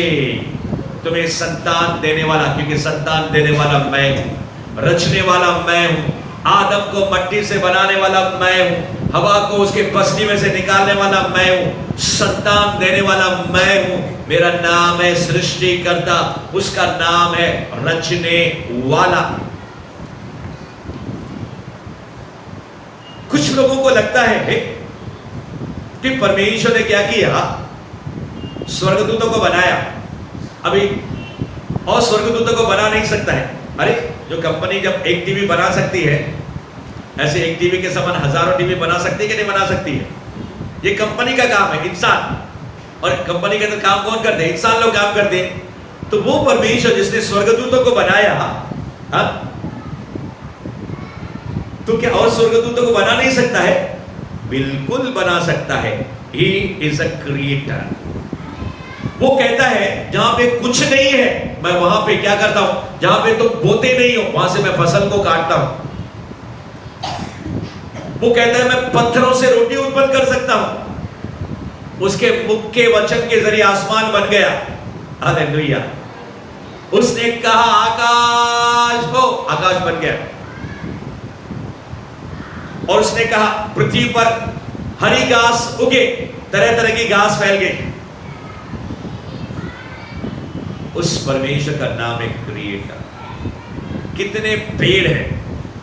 तुम्हें संतान देने वाला, क्योंकि संतान देने वाला मैं हूं, रचने वाला मैं हूं, आदम को मट्टी से बनाने वाला मैं हूं, हवा को उसके पसली में से निकालने वाला मैं हूं, संतान देने वाला मैं हूं। मेरा नाम है सृष्टिकर्ता, उसका नाम है रचने वाला। कुछ लोगों को लगता है कि परमेश्वर ने क्या किया, स्वर्गदूतों को बनाया अभी, और स्वर्गदूतों को बना नहीं सकता है। अरे जो कंपनी जब एक टीवी बना सकती है, ऐसे एक टीवी के समान हजारों टीवी बना सकती है कि नहीं बना सकती है? ये कंपनी का काम है, इंसान। और कंपनी के अंदर काम कौन करते हैं? इंसान लोग काम करते हैं। तो वो परमेश्वर जिसने स्वर्गदूतों को बनाया, हाँ, तो क्या और स्वर्गदूतों को बना नहीं सकता है? बिल्कुल बना सकता है। He is a creator। वो कहता है जहां पे कुछ नहीं है, मैं वहां पे क्या करता हूं? जहां पे तो बोते नहीं हो, वहां से मैं फसल को काटता हूं। वो कहता है मैं पत्थरों से रोटी उत्पन्न कर सकता हूं। उसके मुख के वचन के जरिए आसमान बन गया। हालेलुया। उसने कहा आकाश हो, आकाश बन गया। और उसने कहा पृथ्वी पर हरी घास उगे, तरह तरह की घास फैल गई। उस परमेश्वर का नाम है क्रिएटर। कितने पेड़ हैं,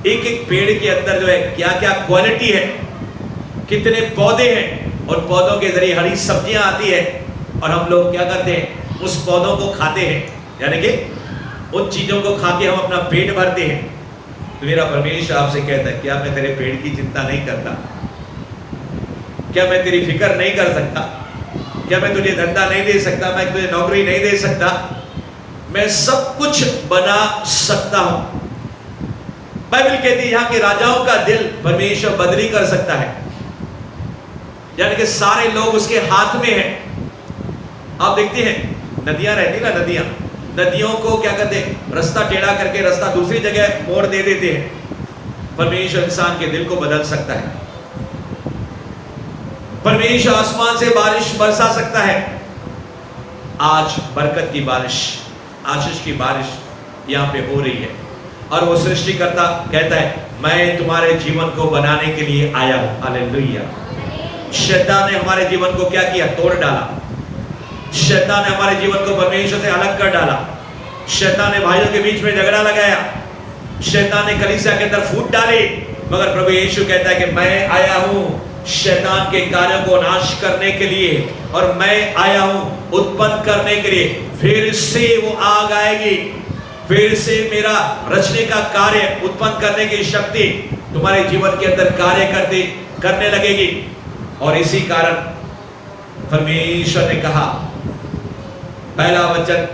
एक एक पेड़ के अंदर जो है क्या क्या क्वालिटी है, कितने पौधे हैं, और पौधों के जरिए हरी सब्जियां आती है, और हम लोग क्या करते हैं, उस पौधों को खाते हैं, यानी कि उन चीजों को खा के हम अपना पेट भरते हैं। तो मेरा परमेश्वर आपसे कहता है, क्या मैं तेरे पेट की चिंता नहीं करता? क्या मैं तेरी फिक्र नहीं कर सकता? क्या मैं तुझे धंधा नहीं दे सकता? मैं तुझे नौकरी नहीं दे सकता? मैं सब कुछ बना सकता हूं। बाइबल कहती है यहां के राजाओं का दिल परमेश्वर बदली कर सकता है, यानी कि सारे लोग उसके हाथ में हैं। आप देखते हैं नदियां रहती ना, नदियों को क्या करते हैं, रास्ता टेढ़ा करके रास्ता दूसरी जगह मोड़ दे देते हैं। परमेश्वर इंसान के दिल को बदल सकता है। परमेश्वर आसमान से बारिश बरसा सकता है। आज बरकत की बारिश, आशीष की बारिश यहां पे हो रही है, और वो सृष्टिकर्ता कहता है मैं तुम्हारे जीवन को बनाने के लिए आया हूं। हालेलुया। शैतान ने हमारे जीवन को क्या किया? तोड़ डाला। शैतान ने हमारे जीवन को परमेश्वर से अलग कर डाला। शैतान ने भाइयों के बीच में झगड़ा लगाया। शैतान ने कलीसिया के अंदर फूट डाली। मगर प्रभु यीशु कहता है कि मैं आया हूं शैतान के कार्यों को नाश करने के लिए, और मैं आया हूं उत्पन्न करने के लिए। फिर से वो आग आएगी, फिर से मेरा रचने का कार्य, उत्पन्न करने की शक्ति तुम्हारे जीवन के अंदर कार्य करने लगेगी। और इसी कारण परमेश्वर ने कहा, पहला वचन,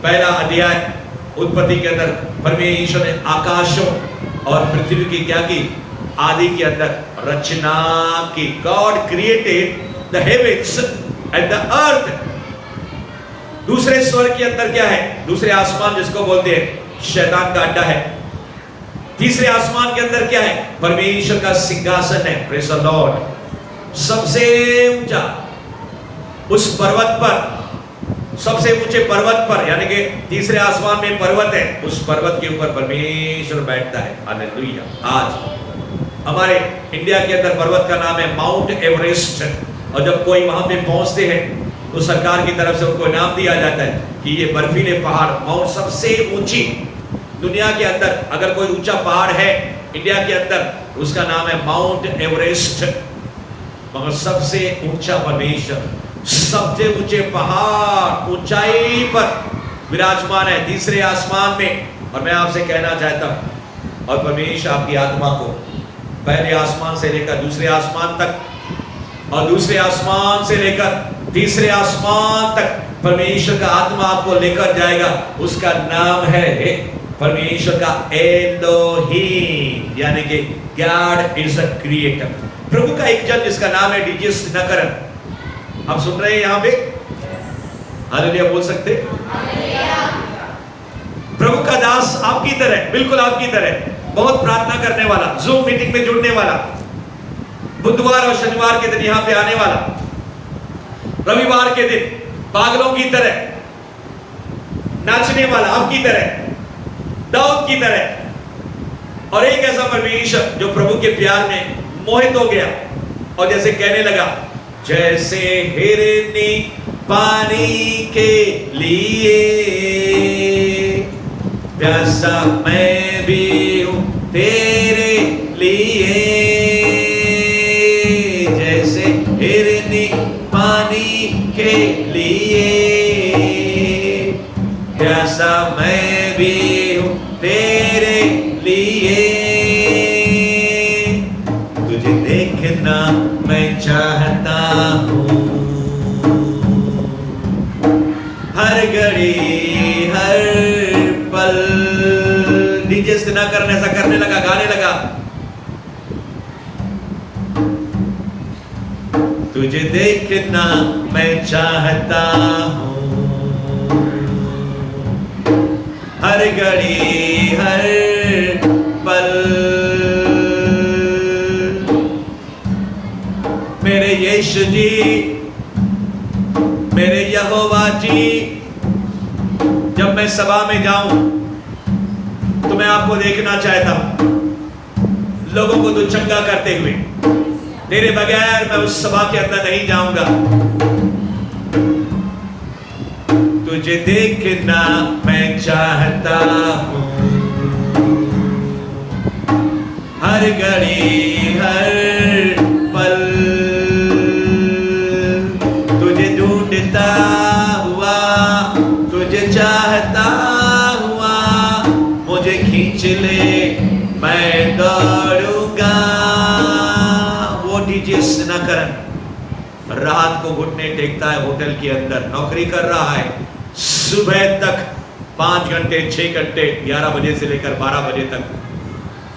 पहला अध्याय उत्पत्ति के अंदर परमेश्वर ने आकाशों और पृथ्वी की क्या की? आदि के अंदर रचना की। God created the heavens and the earth. दूसरे स्वर्ग के अंदर क्या है? दूसरे आसमान जिसको बोलते हैं शैतान का अड्डा है। तीसरे आसमान के अंदर क्या है? परमेश्वर का सिंहासन है। Praise the Lord. सबसे ऊंचा उस पर्वत पर, सबसे ऊंचे पर्वत पर, यानी कि तीसरे आसमान में पर्वत है, उस पर्वत के ऊपर परमेश्वर बैठता है। हालेलुया। आज हमारे इंडिया के अंदर पर्वत का नाम है माउंट एवरेस्ट, और जब कोई वहां पे पहुंचते हैं तो सरकार की तरफ से उनको नाम दिया जाता है कि ये बर्फीले पहाड़, माउंट सबसे ऊंची दुनिया के अंदर अगर कोई ऊंचा पहाड़ है इंडिया के अंदर, उसका नाम है माउंट एवरेस्ट। मगर सबसे ऊंचा परमेश्वर, सबसे ऊंचे पहाड़ ऊंचाई पर विराजमान है, तीसरे आसमान में। और मैं आपसे कहना चाहता हूं, और परमेश्वर आपकी आत्मा को पहले आसमान से लेकर दूसरे आसमान तक, और दूसरे आसमान से लेकर तीसरे आसमान तक परमेश्वर का आत्मा आपको लेकर जाएगा। उसका नाम है परमेश्वर का एलोहीम, यानी कि गॉड इज अ क्रिएटर। प्रभु का एक जन जिसका नाम है डीजे दिनकरन, आप सुन रहे हैं यहां पे? हालेलुया बोल सकते? प्रभु का दास आपकी तरह, बिल्कुल आपकी तरह, बहुत प्रार्थना करने वाला, जूम मीटिंग में जुड़ने वाला, बुधवार और शनिवार के दिन यहां पे आने वाला, रविवार के दिन पागलों की तरह नाचने वाला, आपकी तरह, दाऊद की तरह। और एक ऐसा परमेश्वर जो प्रभु के प्यार में मोहित हो गया और जैसे कहने लगा, जैसे हिरनी पानी के लिए प्यासा मैं भी हूं तेरे लिए, जैसे हिरनी पानी के लिए प्यासा मैं भी हूं तेरे लिए, तुझे देखना मैं चाहता हूं हर घड़ी हर पल। डीजे से ना करने, ऐसा करने लगा, गाने लगा, तुझे देखना मैं चाहता हूं हर घड़ी हर पल। मेरे यीशु जी, मेरे यहोवा जी, जब मैं सभा में जाऊं तो मैं आपको देखना चाहता हूं। लोगों को तू चंगा करते हुए। तेरे बगैर मैं उस सभा के अंदर नहीं जाऊंगा। तुझे देखना मैं चाहता हूं, हर घड़ी हर पल तुझे ढूंढता हुआ, तुझे चाहता हुआ, मुझे खींच ले मैं दौड़ूंगा। वो डीजे स्नकरन रात को घुटने टेकता है होटल के अंदर, नौकरी कर रहा है, सुबह तक 5 घंटे 6 घंटे 11 बजे से लेकर 12 बजे तक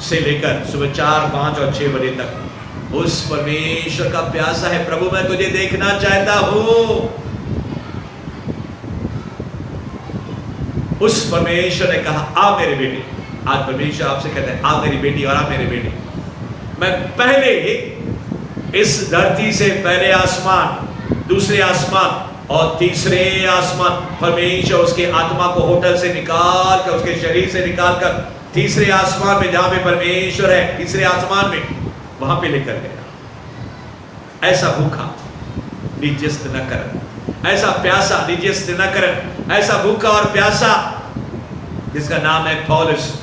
से लेकर सुबह 4 5 और 6 बजे तक उस परमेश्वर का प्यासा है। प्रभु मैं तुझे देखना चाहता हूं। उस परमेश्वर ने कहा आ मेरे बेटे। आज परमेश्वर आपसे कहते हैं आ मेरी बेटी और आ मेरे बेटे। मैं पहले इस धरती से पहले आसमान, दूसरे आसमान और तीसरे आसमान, परमेश्वर उसके आत्मा को होटल से निकाल कर, उसके शरीर से निकाल कर तीसरे आसमान में जहां पे परमेश्वर है, तीसरे आसमान में वहां पे लेकर गया। ऐसा भूखा निजस्त न कर, ऐसा प्यासा निजस्त न कर, ऐसा भूखा और प्यासा जिसका नाम है पौलुस।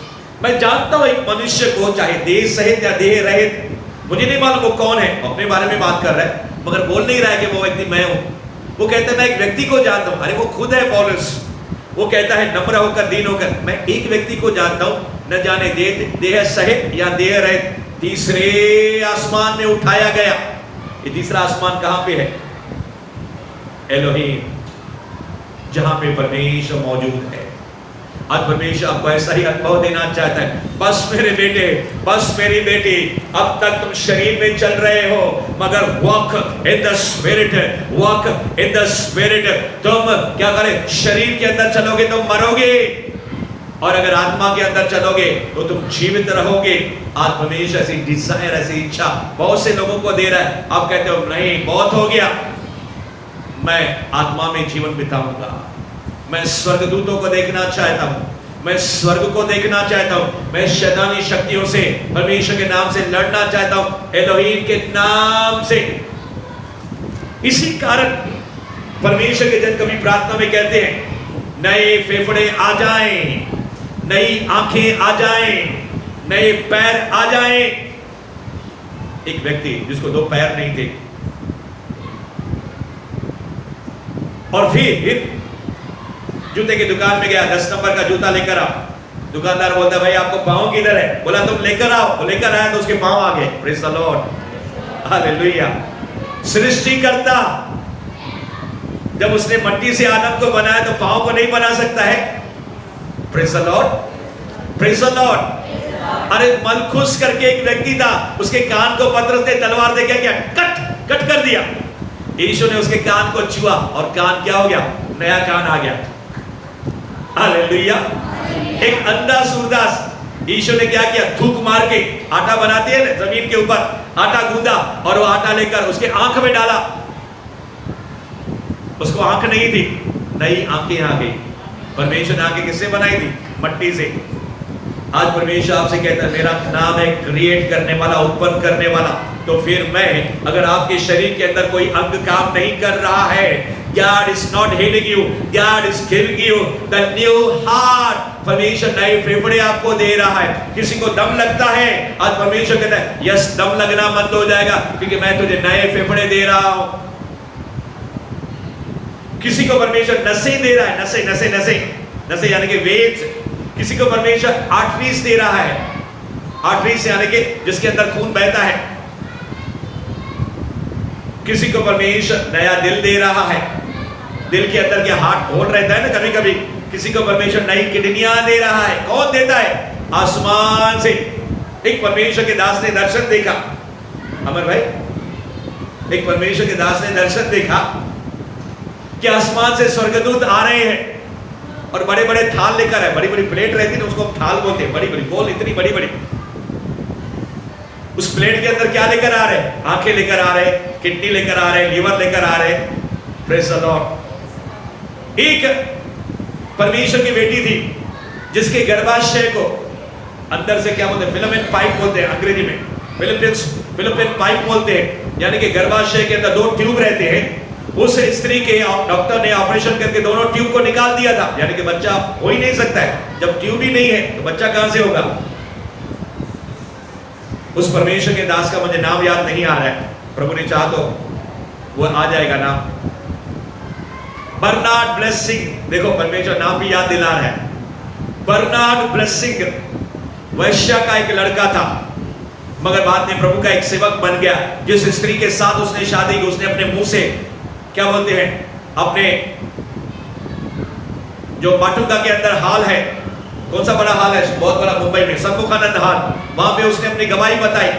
मैं जानता हूं एक मनुष्य को, चाहे देह सहित या देह रहित, मुझे नहीं मालूम वो कौन है, अपने बारे में बात कर रहा है मगर बोल नहीं रहा है कि वो व्यक्ति मैं हूं। वो कहता है मैं एक व्यक्ति को जानता हूं। अरे वो खुद है पौलुस। वो कहता है नम्र होकर दीन होकर, मैं एक व्यक्ति को जानता हूं, न जाने देह सहित या देह रहित तीसरे आसमान में उठाया गया। ये तीसरा आसमान कहां पे है? एलोहीम, जहां पे परमेश्वर मौजूद है। आज परमेश्वर आपको ऐसा ही अनुभव देना चाहता है। बस मेरे बेटे, बस मेरी बेटी, अब तक तुम शरीर में चल रहे हो मगर walk in the spirit, walk in the spirit. तुम क्या करें? शरीर के अंदर चलोगे तो मरोगे, और अगर आत्मा के अंदर चलोगे तो तुम जीवित रहोगे। आज परमेश्वर ऐसी डिजायर, ऐसी इच्छा बहुत से लोगों को दे रहा है। आप कहते हो नहीं बहुत हो गया, मैं आत्मा में जीवन बिताऊंगा, मैं स्वर्गदूतों को देखना चाहता हूं, मैं स्वर्ग को देखना चाहता हूं, मैं शैतानी शक्तियों से परमेश्वर के नाम से लड़ना चाहता हूं, एलोहीम के नाम से। इसी कारण परमेश्वर के जन कभी प्रार्थना में कहते हैं नए फेफड़े आ जाएं, नई आंखें आ जाएं, नए पैर आ जाएं। एक व्यक्ति जिसको 2 पैर नहीं थे और फिर जूते की दुकान में गया, 10 नंबर का जूता लेकर आओ। दुकानदार बोलता भाई आपको पांव किधर है? बोला तुम लेकर आओ। वो लेकर आया तो उसके पांव आ गए। Praise the Lord, hallelujah. सृष्टिकर्ता जब उसने मिट्टी से आदम को बनाया तो पांव को नहीं बना सकता है? Praise the Lord, praise the Lord. अरे मलखुस करके एक व्यक्ति था, उसके कान को पत्थर से तलवार दे क्या कट कर दिया। यीशु ने उसके कान को छुआ और कान क्या हो गया? नया कान आ गया। हालेलुया। एक अंधा सूरदास, यीशु ने क्या किया? थूक मार के आटा बनाते हैं ना जमीन के ऊपर, आटा गूंदा और वो आटा लेकर उसके आंख में डाला। उसको आंख नहीं थी, नई आंखें आ गई। परमेश्वर ने आंखें किससे बनाई थी? मिट्टी से। आज परमेश्वर आपसे कहता है मेरा नाम है क्रिएट करने वाला, उत्पन्न करने वाला। तो फिर मैं, अगर आपके शरीर के अंदर कोई अंग काम नहीं कर रहा है, God is not healing you, God is giving you the new heart। परमेश्वर नए फेफड़े आपको दे रहा है। किसी को दम लगता है, आज परमेश्वर कहता है यस दम लगना बंद हो जाएगा क्योंकि मैं तुझे नए फेफड़े दे रहा हूं। किसी को परमेश्वर नसें दे रहा है, नसें यानी कि वेज। किसी को परमेश्वर आर्टरीज दे रहा है, आर्टरीज यानी कि जिसके अंदर खून बहता है। किसी को परमेश्वर नया दिल दे रहा है, दिल के अंदर के हार्ट होल रहता है ना कभी कभी। किसी को परमेश्वर नई किडनियां दे रहा है। कौन देता है? आसमान से। एक परमेश्वर के दास ने दर्शन देखा, अमर भाई, एक परमेश्वर के दास ने दर्शन देखा कि आसमान से स्वर्गदूत आ रहे हैं और बड़े बड़े थाल लेकर आए। बड़ी बड़ी प्लेट रहती है ना, उसको हम थाल बोलते हैं, बड़ी बड़ी गोल, इतनी बड़ी बड़ी। उस प्लेट के अंदर क्या लेकर आ रहे? आंखें लेकर आ रहे, किडनी लेकर आ रहे, लीवर लेकर आ रहे। Praise the Lord. एक परमेश्वर की बेटी थी जिसके गर्भाशय को अंदर से क्या बोलते हैं, फिलामेंट पाइप बोलते हैं अंग्रेजी में, फिलिपिन पाइप बोलते हैं, यानी कि गर्भाशय के अंदर 2 ट्यूब रहते हैं। उस स्त्री के डॉक्टर ने ऑपरेशन करके दोनों ट्यूब को निकाल दिया था, यानी कि बच्चा हो ही नहीं सकता है। जब ट्यूब ही नहीं है तो बच्चा कहां से होगा। उस परमेश्वर के दास का मुझे नाम याद नहीं आ रहा है, प्रभु ने चाहा तो वो आ जाएगा नाम, बर्नार्ड ब्लेसिंग। देखो परमेश्वर नाम भी याद दिला रहा है। बर्नार्ड ब्लेसिंग वैश्या का एक लड़का था, मगर बाद में प्रभु का एक सेवक बन गया। जिस स्त्री के साथ उसने शादी की, उसने अपने मुंह से क्या बोलते हैं, अपने जो माटुंगा के अंदर हाल है, कौन सा बड़ा हाल है, बहुत बड़ा मुंबई में, सम्मुखानंद हाल, वहां पे उसने अपनी गवाही बताई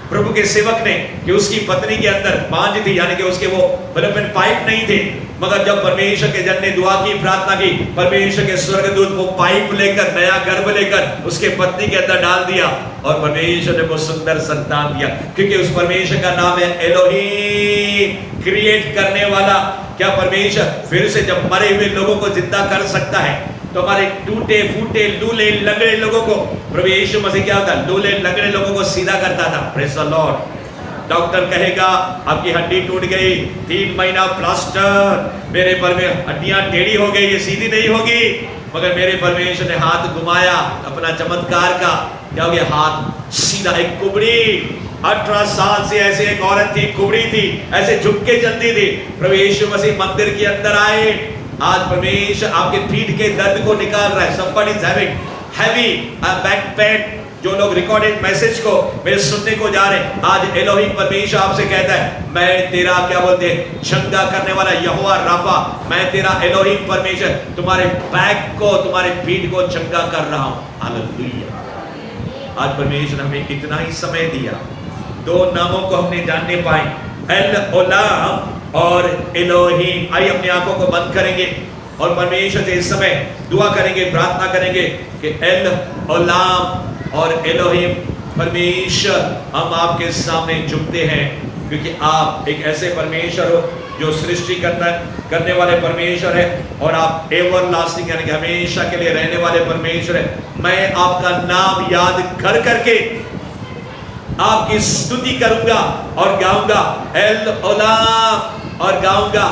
प्रभु के सेवक ने कि उसकी पत्नी के अंदर बांझ थी, यानी कि उसके वो फिलिपिन पाइप नहीं थे। मगर जब परमेश्वर के जन ने दुआ की, प्रार्थना की, परमेश्वर के स्वर्गदूत वो पाइप लेकर, नया गर्भ लेकर उसके पत्नी के अंदर डाल दिया और परमेश्वर ने वो सुंदर संतान दिया। क्योंकि उस परमेश्वर का नाम है एलोहीम, क्रिएट करने वाला। क्या परमेश्वर फिर से जब मरे हुए लोगों को जिंदा कर सकता है, तो हमारे टूटे फूटे लूले लगड़े लोगों को प्रभु यीशु मसीह क्या होता है, लूले लगड़े लोगों को सीधा करता था। Praise the Lord. डॉक्टर कहेगा आपकी हड्डी टूट गई, 3 महीना प्लास्टर, मेरे पर में हड्डियां टेढ़ी हो गई, ये सीधी नहीं होगी। मगर मेरे परमेश्वर ने हाथ घुमाया अपना चमत्कार का, क्या हो गया, हाथ सीधा। एक कुबड़ी 18 साल से ऐसे एक औरत थी, कुबड़ी थी, ऐसे झुक के चलती थी। प्रभु यीशु मसीह मंदिर के अंदर आए। आज परमेश्वर आपके पीठ के दर्द को निकाल रहा है। Somebody is having heavy back pain। जो लोग रिकॉर्डेड मैसेज को मेरे सुनने को जा रहे हैं, आज एलोहीम परमेश्वर आपसे कहता है, मैं तेरा क्या बोलते हैं, चंगा करने वाला यहोवा राफा, मैं तेरा एलोहीम परमेश्वर तुम्हारे बैक को, तुम्हारे पीठ को चंगा कर रहा हूं। हालेलुया। आज परमेश्वर ने हमें इतना ही समय दिया, 2 नामों को हमने जानने पाए, एल ओलाम और एलोहीम। आइए अपनी आंखों को बंद करेंगे और परमेश्वर से इस समय दुआ करेंगे, प्रार्थना करेंगे कि एल ओलाम और एलोहीम परमेश्वर, हम आपके सामने झुकते हैं, क्योंकि आप एक ऐसे परमेश्वर हो जो सृष्टि करने वाले परमेश्वर है, और आप एवरलास्टिंग यानी कि हमेशा के लिए रहने वाले परमेश्वर है। मैं आपका नाम याद कर करके आपकी स्तुति करूंगा और गाऊंगा एल ओलाम, और गाऊंगा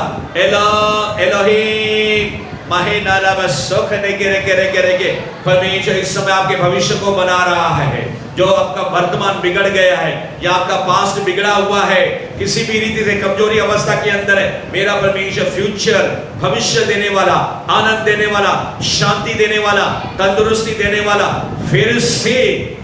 एलोहीम महीना सुख के। परमेश्वर इस समय आपके भविष्य को बना रहा है। जो आपका वर्तमान बिगड़ गया है या आपका पास्ट बिगड़ा हुआ है, किसी भी रीति से कमजोरी अवस्था के अंदर है, मेरा परमेश्वर फ्यूचर, भविष्य देने वाला, आनंद देने वाला, शांति देने वाला, तंदुरुस्ती देने वाला, फिर से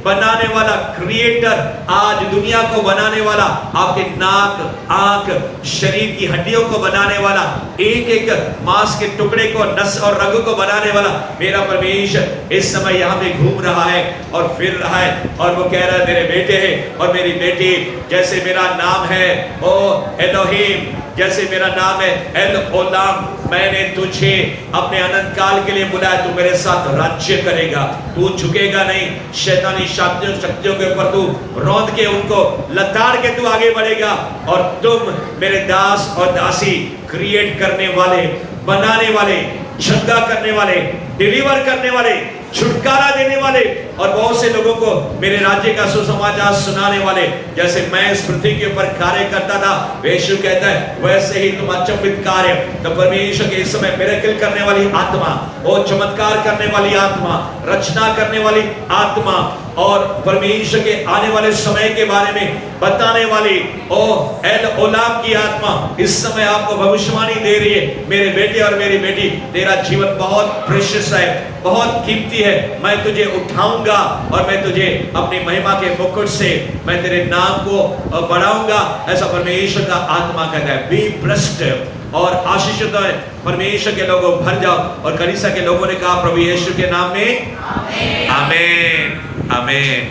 बनाने वाला, क्रिएटर, आज दुनिया को बनाने वाला, आपके नाक, आंख, शरीर की हड्डियों को बनाने वाला, एक एक मांस के टुकड़े को, नस और रग को बनाने वाला मेरा परमेश्वर इस समय यहाँ पे घूम रहा है और फिर रहा है, और वो कह रहा है मेरे बेटे हैं और मेरी बेटी, जैसे मेरा नाम है ओ एलोहीम, जैसे मेरा नाम है एल ओलाम, मैंने तुझे अपने अनंत काल के लिए बुलाया, तू मेरे साथ राज्य करेगा, तू झुकेगा नहीं, शैतानी शक्तियों के ऊपर तू रौंद के उनको लताड़ के तू आगे बढ़ेगा, और तुम मेरे दास और दासी, क्रिएट करने वाले, बनाने वाले, चंगा करने वाले, डिलीवर करने वाले, छुटकारा देने वाले, और बहुत से लोगों को मेरे राज्य का सुसमाचार सुनाने वाले, जैसे मैं इस पृथ्वी के ऊपर कार्य करता था, यीशु कहता है वैसे ही तुम अचंभित कार्य। तो परमेश्वर के इस समय मिरेकल करने वाली आत्मा, वो चमत्कार करने वाली आत्मा, रचना करने वाली आत्मा, और परमेश्वर के आने वाले समय के बारे में बताने वाली ओ एल ओलाम की आत्मा इस समय आपको भविष्यवाणी दे रही है। मेरे बेटे और मेरी बेटी, तेरा जीवन बहुत प्रेशियस है, बहुत कीमती है, मैं तुझे उठाऊंगा और मैं तुझे अपनी महिमा के मुकुट से मैं तेरे नाम को बढ़ाऊंगा, ऐसा परमेश्वर का आत्मा कहता है। बी ब्लेस्ड और आशीषित है, परमेश्वर के लोगों भर जाओ। और कलीसिया के लोगों ने कहा प्रभु यीशु के नाम में आमीन, आमीन, आमीन।